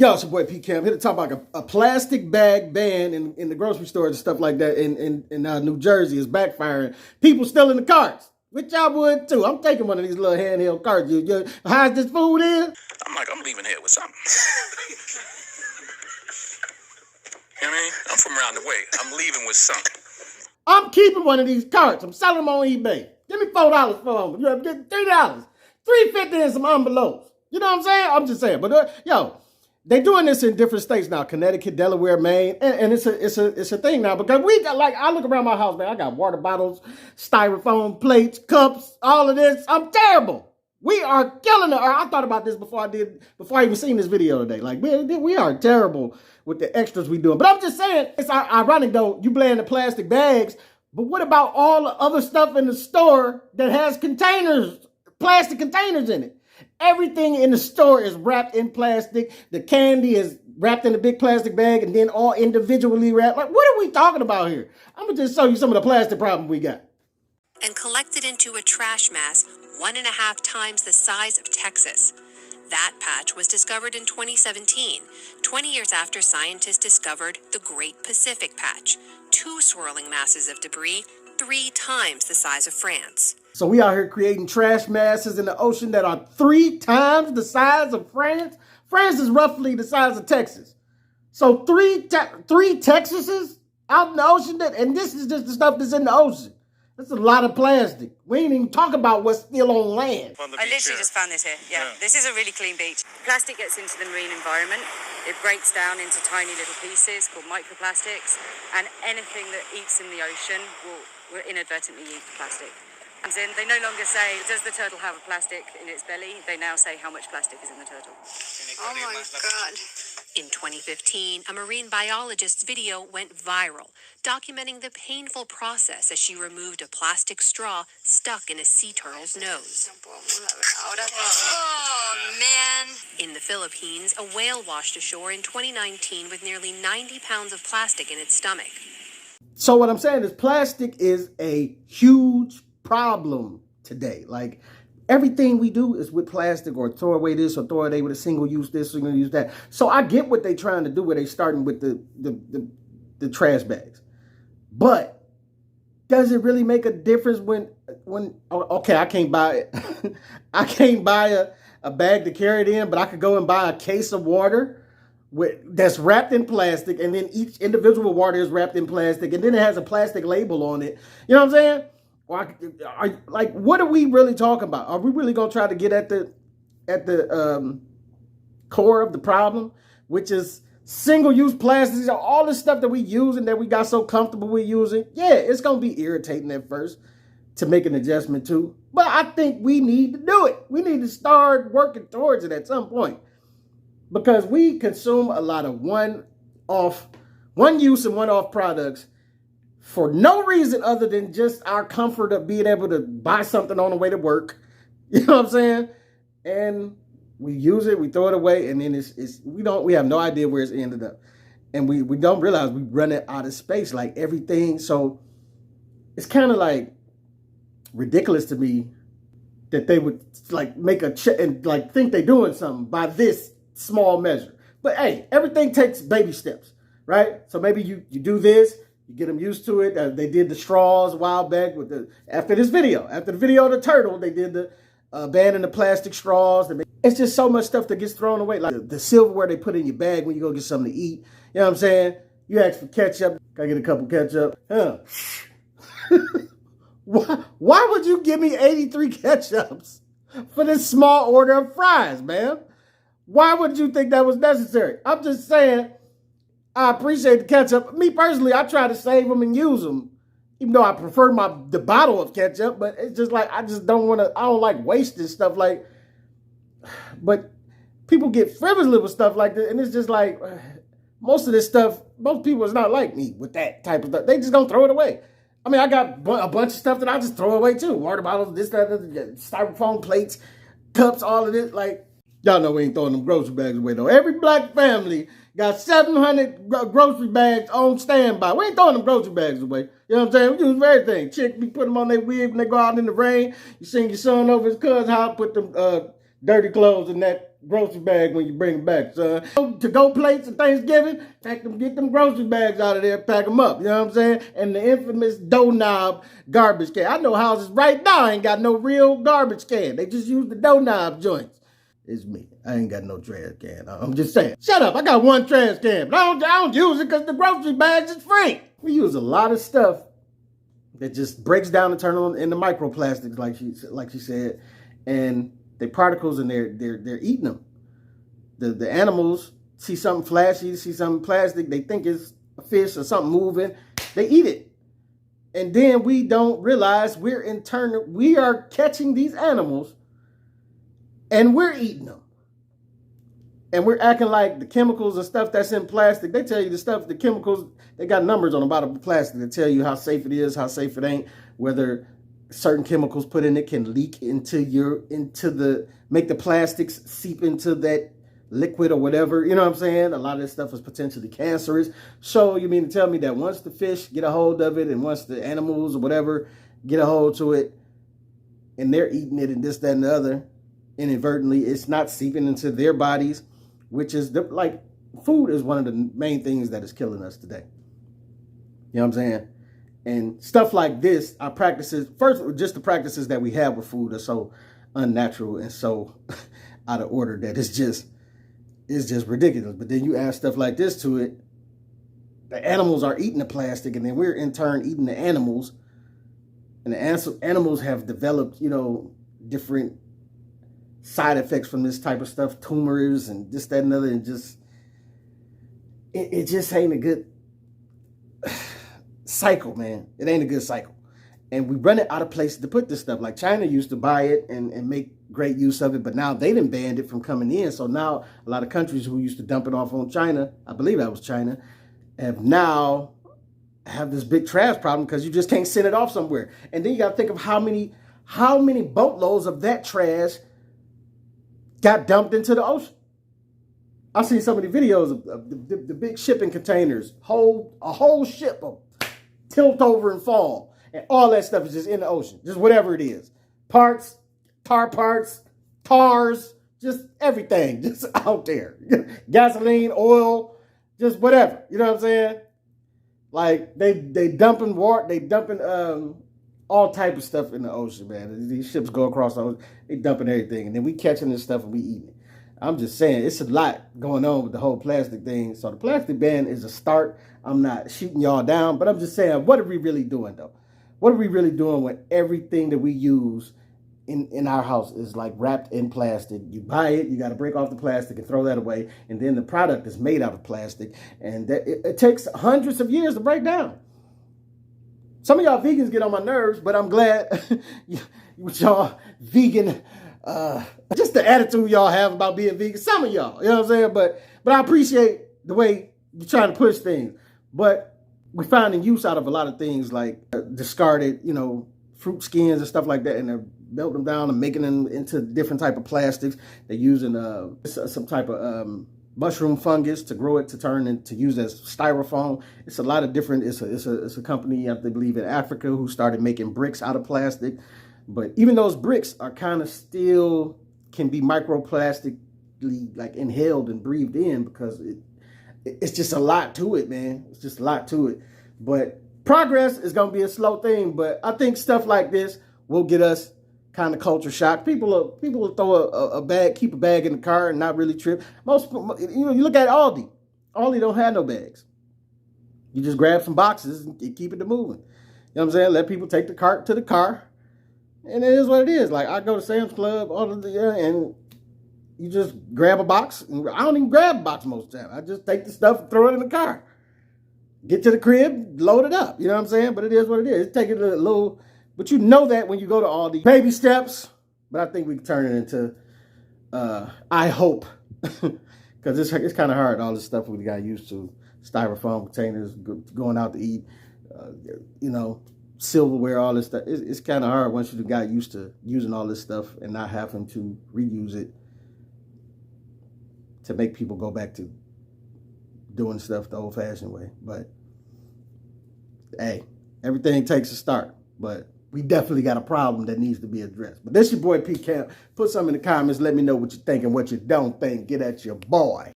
Yo, it's your boy P Cam here to talk about a plastic bag ban in the grocery stores and stuff like that in New Jersey is backfiring. People still in the carts, which y'all would too. I'm taking one of these little handheld carts. How's this food is? I'm leaving here with something. You know what I mean? I'm from around the way. I'm leaving with something. I'm keeping one of these carts. I'm selling them on eBay. Give me $4 for them. You get $3, $3.50 and some envelopes. You know what I'm saying? I'm just saying. But yo. They doing this in different states now, Connecticut, Delaware, Maine, and it's a thing now because we got, like, I look around my house, man, I got water bottles, styrofoam plates, cups, all of this. I'm terrible. We are killing it. I thought about this before I even seen this video today. Like, man, we are terrible with the extras we doing. But I'm just saying, it's ironic though, you blame the plastic bags, but what about all the other stuff in the store that has containers, plastic containers in it? Everything in the store is wrapped in plastic. The candy is wrapped in a big plastic bag and then all individually wrapped. Like, what are we talking about here? I'm going to just show you some of the plastic problem we got. And collected into a trash mass 1.5 times the size of Texas. That patch was discovered in 2017, 20 years after scientists discovered the Great Pacific Patch, 2 swirling masses of debris 3 times the size of France. So we out here creating trash masses in the ocean that are 3 times the size of France. France is roughly the size of Texas. So three Texases out in the ocean, and this is just the stuff that's in the ocean. That's a lot of plastic. We ain't even talk about what's still on land. I literally just found this here. Yeah, this is a really clean beach. Plastic gets into the marine environment. It breaks down into tiny little pieces called microplastics, and anything that eats in the ocean will inadvertently eat the plastic. And then they no longer say, does the turtle have a plastic in its belly? They now say how much plastic is in the turtle. Oh my God. In 2015, a marine biologist's video went viral, documenting the painful process as she removed a plastic straw stuck in a sea turtle's nose. Oh, man. In the Philippines, a whale washed ashore in 2019 with nearly 90 pounds of plastic in its stomach. So what I'm saying is plastic is a huge problem today. Like, everything we do is with plastic, or throw away this or throw it away with a single use this, single use that. So I get what they trying to do where they starting with the trash bags. But does it really make a difference when okay, I can't buy it. I can't buy a bag to carry it in, but I could go and buy a case of water that's wrapped in plastic, and then each individual water is wrapped in plastic, and then it has a plastic label on it. You know what I'm saying? Like, what are we really talking about? Are we really gonna try to get at the core of the problem, which is single-use plastics, all the stuff that we use and that we got so comfortable with using? Yeah, it's gonna be irritating at first to make an adjustment to, but I think we need to do it. We need to start working towards it at some point, because we consume a lot of one-use and one-off products for no reason other than just our comfort of being able to buy something on the way to work. You know what I'm saying? And we use it, we throw it away, and then we have no idea where it's ended up. And we don't realize we run it out of space, like everything. So it's kind of like ridiculous to me that they would like make a check and like think they're doing something by this small measure. But hey, everything takes baby steps, right? So maybe you do this, you get them used to it. They did the straws a while back after the video of the turtle. They did the banning the plastic straws. It's just so much stuff that gets thrown away. Like the silverware they put in your bag when you go get something to eat. You know what I'm saying? You ask for ketchup. Gotta get a couple ketchup. Huh. Why would you give me 83 ketchups for this small order of fries, man? Why would you think that was necessary? I'm just saying, I appreciate the ketchup. Me personally, I try to save them and use them, even though I prefer the bottle of ketchup. But it's just like, I don't like wasting stuff. Like, but people get frivolous with stuff like this, and it's just like, most of this stuff, most people is not like me with that type of stuff. They just gonna throw it away. I mean, I got a bunch of stuff that I just throw away too. Water bottles, this, that, styrofoam plates, cups, all of this. Like, y'all know we ain't throwing them grocery bags away though. Every black family got 700 grocery bags on standby. We ain't throwing them grocery bags away. You know what I'm saying? We use for everything. Chick be putting them on their wig when they go out in the rain. You sing your son over his cousin's house, put them dirty clothes in that grocery bag when you bring it back, son. To-go plates and Thanksgiving, get them grocery bags out of there, pack them up, you know what I'm saying? And the infamous doorknob garbage can. I know houses right now ain't got no real garbage can. They just use the doorknob joints. It's me. I ain't got no trash can. I'm just saying. Shut up. I got one trash can, but I don't use it because the grocery bags is free. We use a lot of stuff that just breaks down and turns into microplastics, like she said, and they particles and they're eating them. The animals see something flashy, see something plastic, they think it's a fish or something moving, they eat it. And then we don't realize we are catching these animals and we're eating them. And we're acting like the chemicals and stuff that's in plastic, they tell you the chemicals, they got numbers on the bottom of plastic that tell you how safe it is, how safe it ain't, whether certain chemicals put in it can leak make the plastics seep into that liquid or whatever, you know what I'm saying? A lot of this stuff is potentially cancerous. So you mean to tell me that once the fish get a hold of it and once the animals or whatever get a hold to it and they're eating it and this, that, and the other, inadvertently, it's not seeping into their bodies, which is food is one of the main things that is killing us today. You know what I'm saying? And stuff like this, our practices, first, just the practices that we have with food are so unnatural and so out of order that it's just ridiculous. But then you add stuff like this to it, the animals are eating the plastic, and then we're in turn eating the animals. And the animals have developed, different side effects from this type of stuff, tumors and this, that, and other, and it just ain't a good cycle, man. It ain't a good cycle. And we run it out of places to put this stuff. Like China used to buy it and make great use of it, but now they done banned it from coming in. So now a lot of countries who used to dump it off on China, I believe that was China, have this big trash problem because you just can't send it off somewhere. And then you got to think of how many boatloads of that trash got dumped into the ocean. I've seen some of the videos of the big shipping containers, a whole ship of tilt over and fall. And all that stuff is just in the ocean. Just whatever it is. Parts, tars, just everything just out there. Gasoline, oil, just whatever. You know what I'm saying? Like they dumping water, they dumping all type of stuff in the ocean, man. These ships go across the ocean, they dumping everything, and then we catching this stuff and we eating it. I'm just saying, it's a lot going on with the whole plastic thing. So the plastic ban is a start. I'm not shooting y'all down, but I'm just saying, what are we really doing, though? What are we really doing when everything that we use in our house is like wrapped in plastic? You buy it, you got to break off the plastic and throw that away, and then the product is made out of plastic, and it takes hundreds of years to break down. Some of y'all vegans get on my nerves, but I'm glad with y'all vegan, just the attitude y'all have about being vegan. Some of y'all, you know what I'm saying? But I appreciate the way you're trying to push things. But we're finding use out of a lot of things like discarded, fruit skins and stuff like that, and they're melting them down and making them into different type of plastics. They're using some type of mushroom fungus to grow it to turn into use as styrofoam. It's a lot of different. It's a company, I believe, in Africa who started making bricks out of plastic. But even those bricks are kind of still can be microplastically like inhaled and breathed in because it's just a lot to it, man. It's just a lot to it. But progress is going to be a slow thing. But I think stuff like this will get us kind of culture shock. People will throw a bag, keep a bag in the car and not really trip. You look at Aldi. Aldi don't have no bags. You just grab some boxes and keep it moving. You know what I'm saying? Let people take the cart to the car. And it is what it is. Like I go to Sam's Club and you just grab a box. And I don't even grab a box most of the time. I just take the stuff and throw it in the car. Get to the crib, load it up. You know what I'm saying? But it is what it is. It's taking a little, but you know that when you go to Aldi. Baby steps. But I think we can turn it into, I hope. Because it's kind of hard, all this stuff we got used to. Styrofoam containers, going out to eat, silverware, all this stuff. It's kind of hard once you got used to using all this stuff and not having to reuse it to make people go back to doing stuff the old-fashioned way. But hey, everything takes a start. But we definitely got a problem that needs to be addressed. But this your boy P. Camp. Put something in the comments. Let me know what you think and what you don't think. Get at your boy.